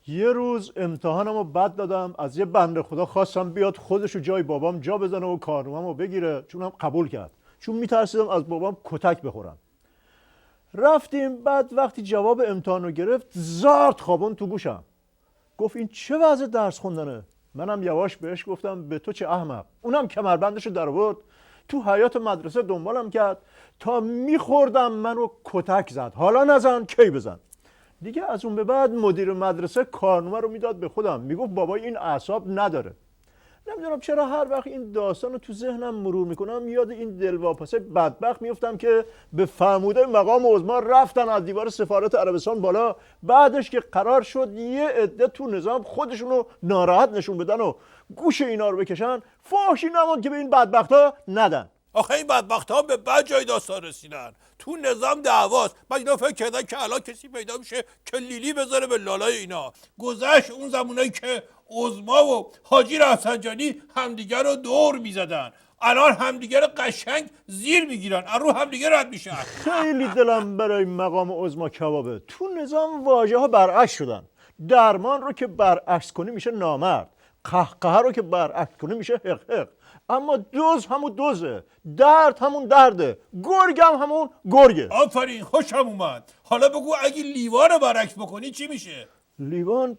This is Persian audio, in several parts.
یه روز امتحانمو بد دادم، از یه بنده خدا خواستم بیاد خودشو جای بابام جا بزنه و کارنامه‌مو بگیره، چونم قبول کرد، چون میترسیدم از بابام کتک بخورم. رفتیم، بعد وقتی جواب امتحانو گرفت زارت خوابون تو گوشم. گفت این چه وضع درس خوندنه؟ منم یواش بهش گفتم به تو چه احمق. اونم کمربندشو در آورد تو حیاط مدرسه دنبالم کرد تا میخوردم منو کتک زد. حالا نزن کی بزن. دیگه از اون به بعد مدیر مدرسه کارنامه رو میداد به خودم، میگفت بابا این اعصاب نداره. نمیدونم چرا هر وقت این داستان رو تو ذهنم مرور میکنم یاد این دلواپسه بدبخت میفتم که به فرموده مقام عظما رفتن از دیوار سفارت عربستان بالا، بعدش که قرار شد یه عده تو نظام خودشونو ناراحت نشون بدن و گوش اینا رو بکشن، فاحشی نموند که به این بدبختا ندن. آخه این بدبخت ها به بد جای داستان رسیدن. تو نظام دعواست. من اینا فکر کردن که الان کسی پیدا میشه که لیلی بذاره به لالای اینا. گذشت اون زمانایی که عظما و حاجی رفسنجانی همدیگر رو دور میزدن. الان همدیگر رو قشنگ زیر میگیرن، رو همدیگر رد میشن. خیلی دلم برای مقام عظما کبابه. تو نظام واژه ها برعکس شدن. درمان رو که برعکس کنی میشه نامرد، قهقه رو که برعکس کنی میشه حق حق. اما دوز همون دوزه، درد همون درده، گرگ هم همون گرگه. آفرین، خوشم اومد. حالا بگو اگه لیوان رو برعکس بکنی چی میشه؟ لیوان؟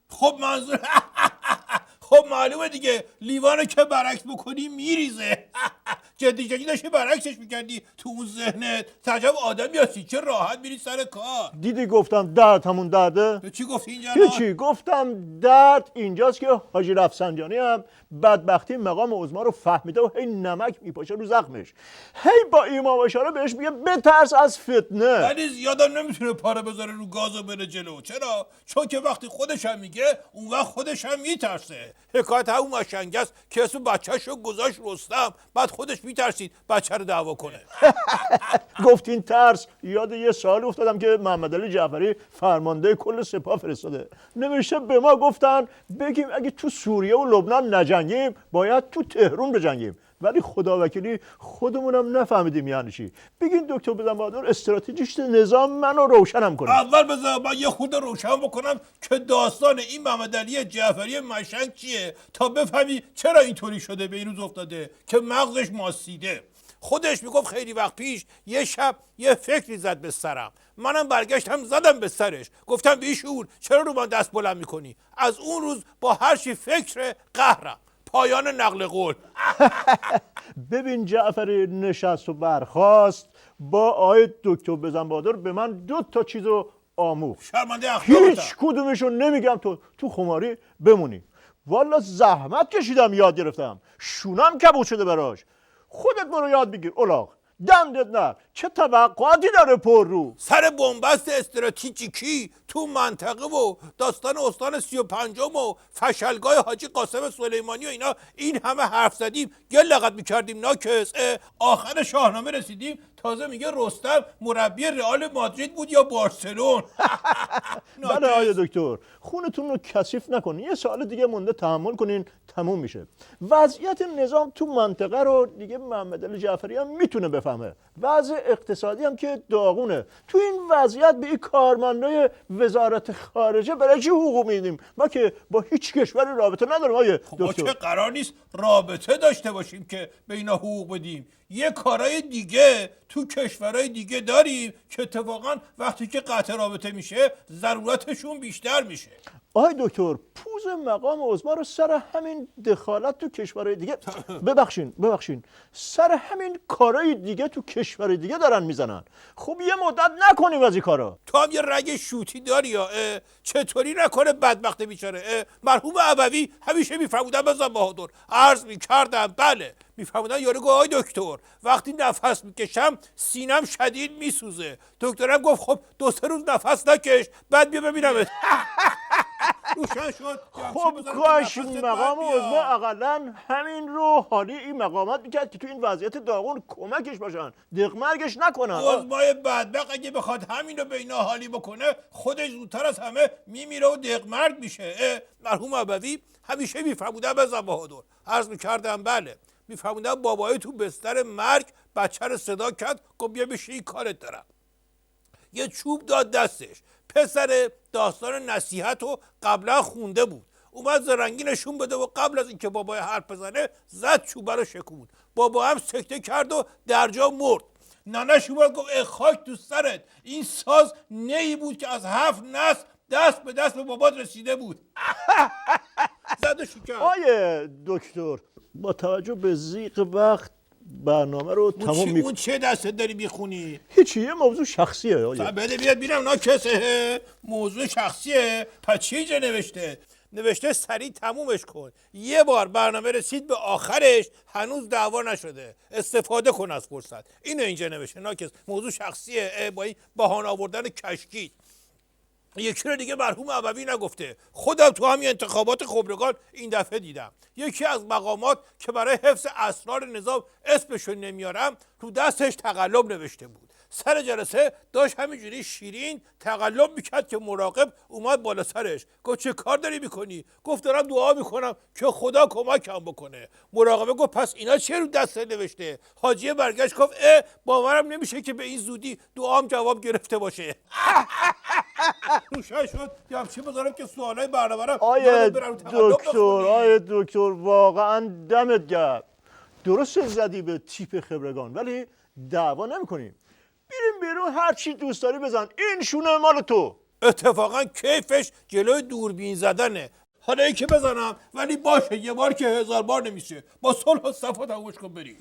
خب منظور خب معلومه دیگه، لیوانو که برعکس بکنی میریزه. جدی داشتی برعکسش میکردی تو اون ذهنت. تعجب آدمی هستی، چه راحت میری سر کار. دیدی گفتم درد همون درده؟ تو چی گفتی اینجا؟ هیچی، گفتم درد اینجاست که حاجی رفسنجانی هم بدبختی مقام عظما رو فهمیده و هی نمک میپاشه رو زخمش، هی با ایما و اشاره بهش میگه بترس از فتنه. ولی زیادم نمیتونه پاره بذاره رو گاز و بره جلو. چرا؟ چون که وقتی خودش هم میگه اون وقت خودش هم میترسه. حکایت همون مشنگه است که اسم بچه‌شو گذاشت رستم، بعد خودش میترسید بچه رو دعوا کنه. گفتین ترس، یاد یه سوال افتادم که محمد علی جعفری فرمانده کل سپاه فرستاده. نوشته به ما گفتن بگیم اگه تو سوریه و لبنان نجنگیم باید تو تهران بجنگیم، ولی خداوکیلی خودمونم نفهمیدیم یعنی چی. بگین دکتر بدنبادر استراتژیست نظام منو روشنم کنه. اول بذار من یه خورده روشن بکنم که داستان این محمد علی جعفری مشنگ چیه تا بفهمی چرا اینطوری شده به این روز افتاده که مغزش ماسیده. خودش میگفت خیلی وقت پیش یه شب یه فکری زد به سرم، منم برگشتم زدم به سرش، گفتم بیشعور چرا رو من دست بلند میکنی؟ از اون روز با هر چی فکر قهرم. پایان نقل قول. ببین جعفری نشست و برخاست، با آقای دکتر بزنبادر به من 2 تا چیزو آموخت. شرمنده اخلاقتم. هیچ کدومشو نمیگم تو خماری بمونی. والا زحمت کشیدم یاد گرفتم، شونم کبود شده براش. خودت برو یاد بگیر الاغ، دندت نه، چه توقعاتی داره پر رو. سر بنبست استراتژیکی تو منطقه و داستان استان 35 و فشلگاه حاجی قاسم سلیمانی و اینا، این همه حرف زدیم، گل لغت میکردیم ناکس. آخر شاهنامه رسیدیم تازه میگه رستم مربی رئال مادرید بود یا بارسلون. بله آقای دکتر، خونتون رو کثیف نکنین، یه سال دیگه مونده تحمل کنین تموم میشه. وضعیت نظام تو منطقه رو دیگه محمد علی جعفری هم میتونه بفهمه. وضع اقتصادی هم که داغونه. تو این وضعیت به این کارمندای وزارت خارجه برای چی حقوق میدیم؟ ما که با هیچ کشوری رابطه نداریم آقای ما دکتر. که قرار نیست رابطه داشته باشیم که به اینا حقوق بدیم. یه کارهای دیگه تو کشورهای دیگه داریم که اتفاقا وقتی که قطع رابطه میشه ضرورتشون بیشتر میشه. آقای دکتر، پوز مقام عظما رو سر همین دخالت تو کشورهای دیگه ببخشین سر همین کارهای دیگه تو کشورهای دیگه دارن میزنن. خب یه مدت نکنیم از این کارا. تو هم یه رگ شوتی داری یا چطوری نکنه بدبخت بیچاره. مرحوم ابوی همیشه میفرمودن بزن بهادر، عرض میکردم بله، میفرمودن یارو گفت آقای دکتر وقتی نفس میکشم سینم شدید میسوزه. دکترم گفت خب 2-3 روز نفس نکش بعد بیا ببینمت. روشن شد. خب کاش مقام عظما اقلا همین رو حالی این مقامات میکرد که تو این وضعیت داغون کمکش باشن، دقمرگش نکنن. عظمای بدبخت اگه بخواد همین رو به اینا حالی بکنه خودش زودتر از همه میمیره و دقمرگ میشه. مرحوم ابوی همیشه میفرمودن بزن بهادر، عرض میکردم بله، میفرمودن بابای تو بستر مرگ بچه رو صدا کرد گفت بیا بشین کارت دارم. یه چوب داد دستش، پسر داستان نصیحت رو قبلا خونده بود، اومد زرنگی نشون بده و قبل از اینکه بابای حرف بزنه زد چوبه رو شکوند. بابا هم سکته کرد و در جا مرد. ننش اومد گفت ای خاک تو سرت، این ساز نیی بود که از 7 نسل دست به دست به بابات رسیده بود. زد و شکر. آیه دکتر، با توجه به ضیق وقت برنامه رو تمام اون چه دستت داری میخونی؟ هیچی، یه موضوع شخصیه. آیه بده بیاد بینم ناکسه. موضوع شخصیه. پس چی اینجا نوشته سریع تمومش کن. یه بار برنامه رسید به آخرش هنوز دعوا نشده، استفاده کن از فرصت. اینو اینجا نوشته ناکس. موضوع شخصیه با این بهانه آوردن کشکی. یکی رو دیگه مرحوم ابوی نگفته، خودم تو همین انتخابات خبرگان این دفعه دیدم. یکی از مقامات که برای حفظ اسرار نظام اسمشو نمیارم رو دستش تقلب نوشته بود. سر جلسه داشت همینجوری شیرین تقلب میکرد که مراقب اومد بالا سرش گفت چه کار داری میکنی؟ گفت دارم دعا میکنم که خدا کمکم بکنه. مراقبه گفت پس اینا چه رو دست نوشته؟ حاجیه برگشت گفت باورم نمیشه که به این زودی دعام جواب گرفته باشه. روشن شد یا چی بذارم که سوالای برنامه رو آیه دکتر واقعا دمت گرم. درست زدی به تیپ خبرگان ولی دعوا نمی‌کنیم. بریم بیرون هر چی دوست داری بزن، این شونه مال تو. اتفاقا کیفش جلوی دوربین زدنه. حالا یکی بزنم ولی باشه یه بار که 1000 بار نمیشه. با صلح و صفا تمومش کن بریم.